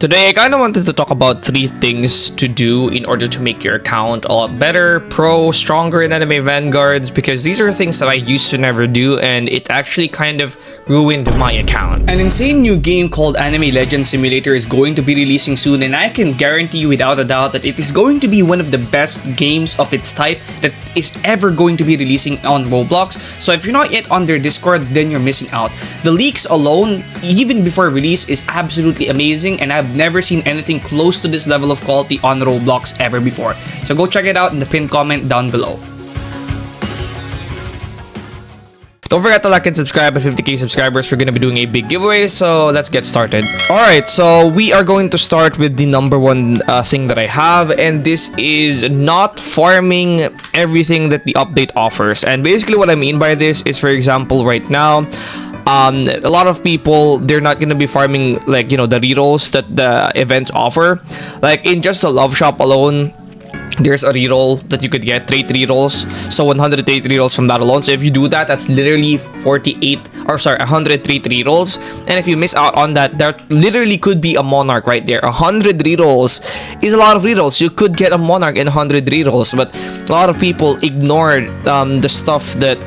Today, I kind of wanted to talk about 3 things to do in order to make your account a lot better, stronger in Anime Vanguards, because these are things that I used to never do and it actually kind of ruined my account. An insane new game called Anime Legends Simulator is going to be releasing soon, and I can guarantee you without a doubt that it is going to be one of the best games of its type that is ever going to be releasing on Roblox. So if you're not yet on their Discord, then you're missing out. The leaks alone, even before release, is absolutely amazing, and I've never seen anything close to this level of quality on Roblox ever before. So go check it out in the pinned comment down below. Don't forget to like and subscribe. At 50k subscribers, we're going to be doing a big giveaway, so let's get started. Alright, so we are going to start with the number one thing that I have, and this is not farming everything that the update offers. And basically what I mean by this is, for example, right now, a lot of people, they're not going to be farming, like, you know, the rerolls that the events offer. Like in just the love shop alone, there's a reroll that you could get, trait rerolls, so 100 trait rerolls from that alone. So if you do that, that's literally 100 trait rerolls, and if you miss out on that, there literally could be a monarch right there. 100 rerolls is a lot of rerolls. You could get a monarch in 100 rerolls, but a lot of people ignore the stuff that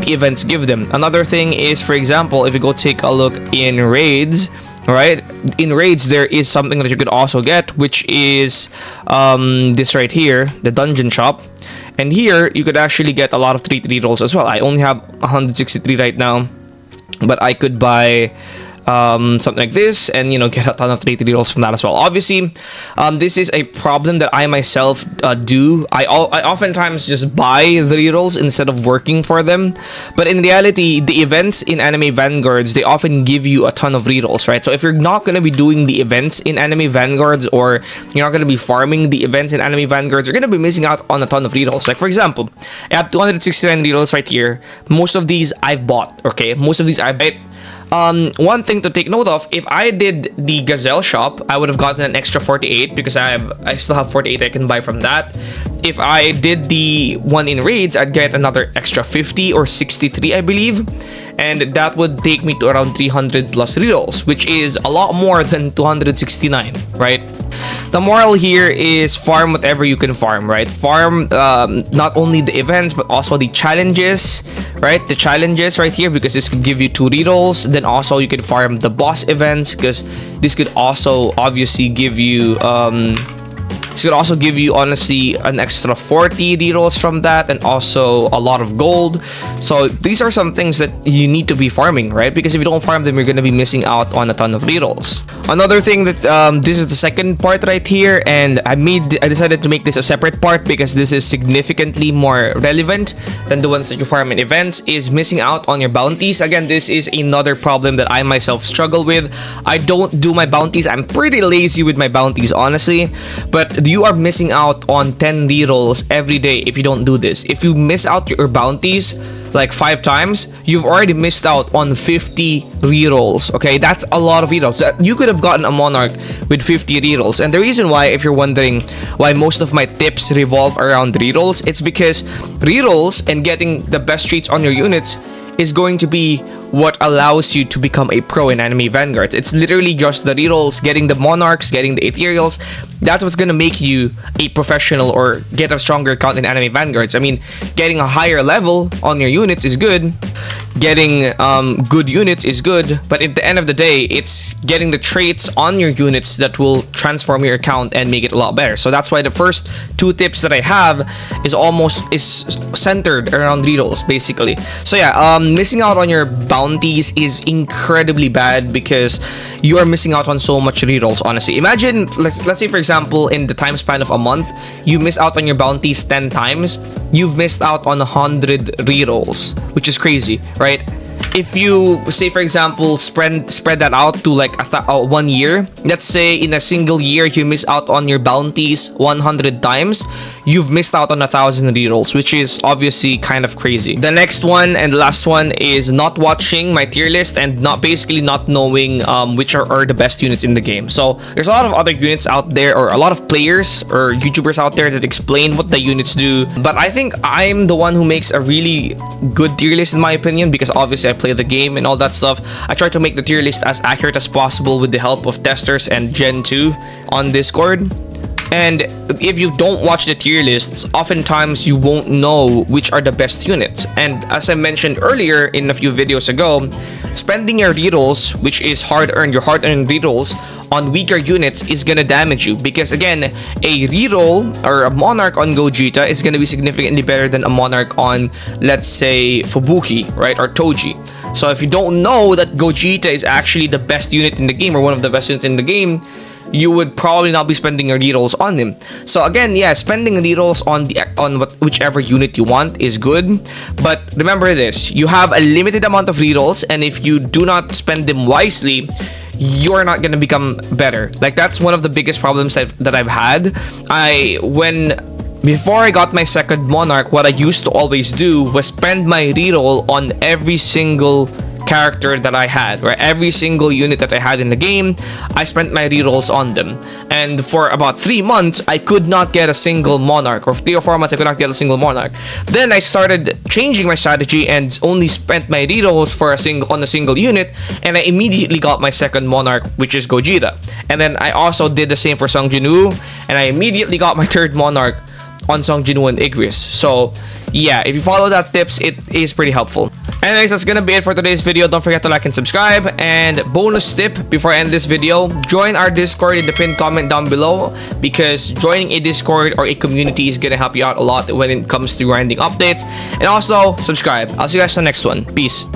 the events give them. Another thing is, for example, if you go take a look in raids, right, in raids there is something that you could also get, which is this right here, the dungeon shop, and here you could actually get a lot of trait rerolls as well. I only have 163 right now, but I could buy something like this and, you know, get a ton of trait rerolls from that as well. Obviously, this is a problem that I myself do. I oftentimes just buy the rerolls instead of working for them, but in reality, the events in Anime Vanguards, they often give you a ton of rerolls, right? So if you're not going to be doing the events in Anime Vanguards, or you're not going to be farming the events in Anime Vanguards, you're going to be missing out on a ton of rerolls. Like, for example, I have 269 rerolls right here. Most of these I've bought, okay? Most of these I bought. One thing to take note of, if I did the Gazelle shop, I would have gotten an extra 48 because I still have 48 I can buy from that. If I did the one in raids, I'd get another extra 50 or 63, I believe, and that would take me to around 300 plus rerolls, which is a lot more than 269, right? The moral here is farm whatever you can farm, right? Farm not only the events but also the challenges, right? The challenges right here, because this could give you 2 rerolls. Then also you could farm the boss events, because this could also obviously give you honestly an extra 40 rerolls from that, and also a lot of gold. So these are some things that you need to be farming, right? Because if you don't farm them, you're going to be missing out on a ton of rerolls. Another thing that this is the second part right here, and I decided to make this a separate part because this is significantly more relevant than the ones that you farm in events, is missing out on your bounties. Again, this is another problem that I myself struggle with. I don't do my bounties. I'm pretty lazy with my bounties, honestly, but you are missing out on 10 rerolls every day if you don't do this. If you miss out your bounties like 5 times, you've already missed out on 50 rerolls. Okay, that's a lot of rerolls. You could have gotten a monarch with 50 rerolls. And the reason why, if you're wondering why most of my tips revolve around rerolls, it's because rerolls and getting the best traits on your units is going to be what allows you to become a pro in Anime Vanguards. It's literally just the rerolls, getting the monarchs, getting the ethereals. That's what's gonna make you a professional or get a stronger account in Anime Vanguards. I mean, getting a higher level on your units is good. Getting good units is good, but at the end of the day, it's getting the traits on your units that will transform your account and make it a lot better. So that's why the first 2 tips that I have is centered around rerolls, basically. So yeah, missing out on your bounties is incredibly bad because you are missing out on so much rerolls, honestly. Imagine, let's say for example, in the time span of a month, you miss out on your bounties 10 times. You've missed out on 100 rerolls, which is crazy, right? If you say, for example, spread that out to like 1 year, let's say in a single year you miss out on your bounties 100 times, you've missed out on 1,000 rerolls, which is obviously kind of crazy. The next one and the last one is not watching my tier list and not knowing which are the best units in the game. So there's a lot of other units out there, or a lot of players or YouTubers out there that explain what the units do, but I think I'm the one who makes a really good tier list in my opinion, because obviously I play the game and all that stuff. I try to make the tier list as accurate as possible with the help of testers and Gen 2 on Discord. And if you don't watch the tier lists, oftentimes you won't know which are the best units. And as I mentioned earlier in a few videos ago, spending your rerolls, which is your hard-earned rerolls, on weaker units is gonna damage you. Because again, a reroll or a Monarch on Gogeta is gonna be significantly better than a Monarch on, let's say, Fubuki, right? Or Toji. So if you don't know that Gogeta is actually the best unit in the game or one of the best units in the game, you would probably not be spending your rerolls on him. So again, yeah, spending rerolls on whichever unit you want is good, but remember this: you have a limited amount of rerolls, and if you do not spend them wisely, you're not gonna become better. Like, that's one of the biggest problems that I've had. Before I got my second Monarch, what I used to always do was spend my reroll on every single character that I had, right? Every single unit that I had in the game, I spent my rerolls on them. And for about 3 months, I could not get a single Monarch, or 3 or 4 months I could not get a single Monarch. Then I started changing my strategy and only spent my rerolls on a single unit, and I immediately got my second Monarch, which is Gogeta. And then I also did the same for Sung Jinwoo, and I immediately got my third Monarch on Sung Jinwoo and Igris. So yeah, if you follow that tips, it is pretty helpful. Anyways, that's gonna be it for today's video. Don't forget to like and subscribe. And bonus tip before I end this video, join our Discord in the pinned comment down below, because joining a Discord or a community is gonna help you out a lot when it comes to grinding updates. And also subscribe. I'll see you guys in the next one. Peace.